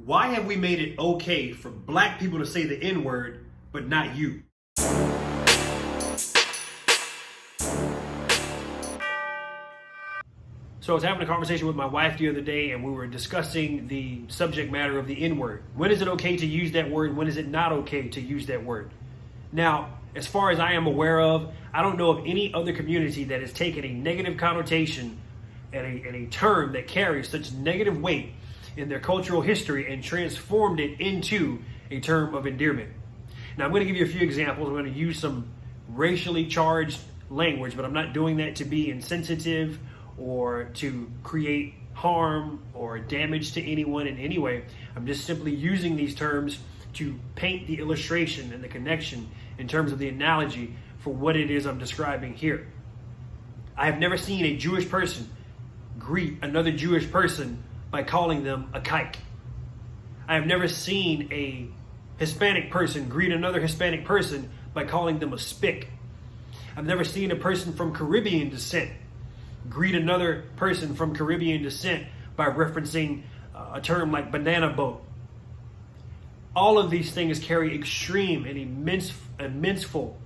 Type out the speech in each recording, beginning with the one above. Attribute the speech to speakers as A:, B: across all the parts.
A: Why have we made it okay for black people to say the N-word, but not you? So I was having a conversation with my wife the other day, and we were discussing the subject matter of the N-word. When is it okay to use that word? When is it not okay to use that word? Now, as far as I am aware of, I don't know of any other community that has taken a negative connotation and a term that carries such negative weight in their cultural history and transformed it into a term of endearment. Now, I'm going to give you a few examples. I'm going to use some racially charged language, but I'm not doing that to be insensitive or to create harm or damage to anyone in any way. I'm just simply using these terms to paint the illustration and the connection in terms of the analogy for what it is I'm describing here. I have never seen a Jewish person greet another Jewish person by calling them a kike. I have never seen a Hispanic person greet another Hispanic person by calling them a spick. I've never seen a person from Caribbean descent greet another person from Caribbean descent by referencing a term like banana boat. All of these things carry extreme and immenseful,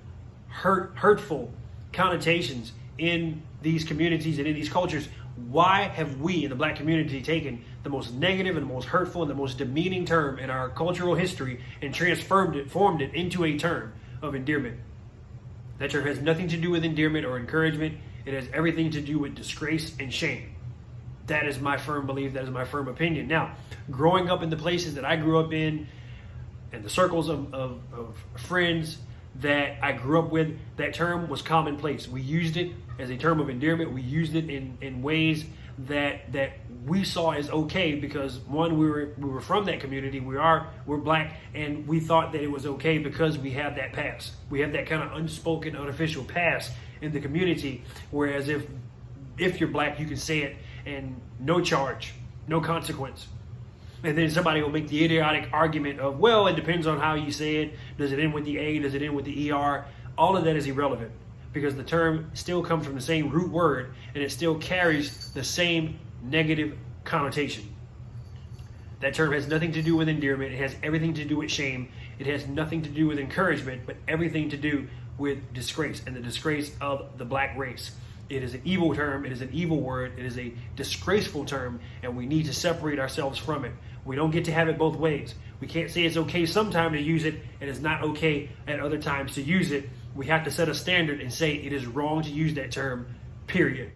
A: hurtful connotations in these communities and in these cultures. Why have we in the black community taken the most negative and the most hurtful and the most demeaning term in our cultural history and formed it into a term of endearment? That term has nothing to do with endearment or encouragement. It has everything to do with disgrace and shame. That is my firm belief. That is my firm opinion. Now, growing up in the places that I grew up in and the circles of friends that I grew up with, that term was commonplace. We used it as a term of endearment. We used it in ways that we saw as okay because one, we were from that community. We're black, and we thought that it was okay because we have that past. We have that kind of unspoken, unofficial past in the community. Whereas if you're black, you can say it and no charge, no consequence. And then somebody will make the idiotic argument of, well, it depends on how you say it. Does it end with the A? Does it end with the ER? All of that is irrelevant because the term still comes from the same root word and it still carries the same negative connotation. That term has nothing to do with endearment. It has everything to do with shame. It has nothing to do with encouragement, but everything to do with disgrace and the disgrace of the black race. It is an evil term. It is an evil word. It is a disgraceful term, and we need to separate ourselves from it. We don't get to have it both ways. We can't say it's okay sometime to use it, and it's not okay at other times to use it. We have to set a standard and say it is wrong to use that term, period.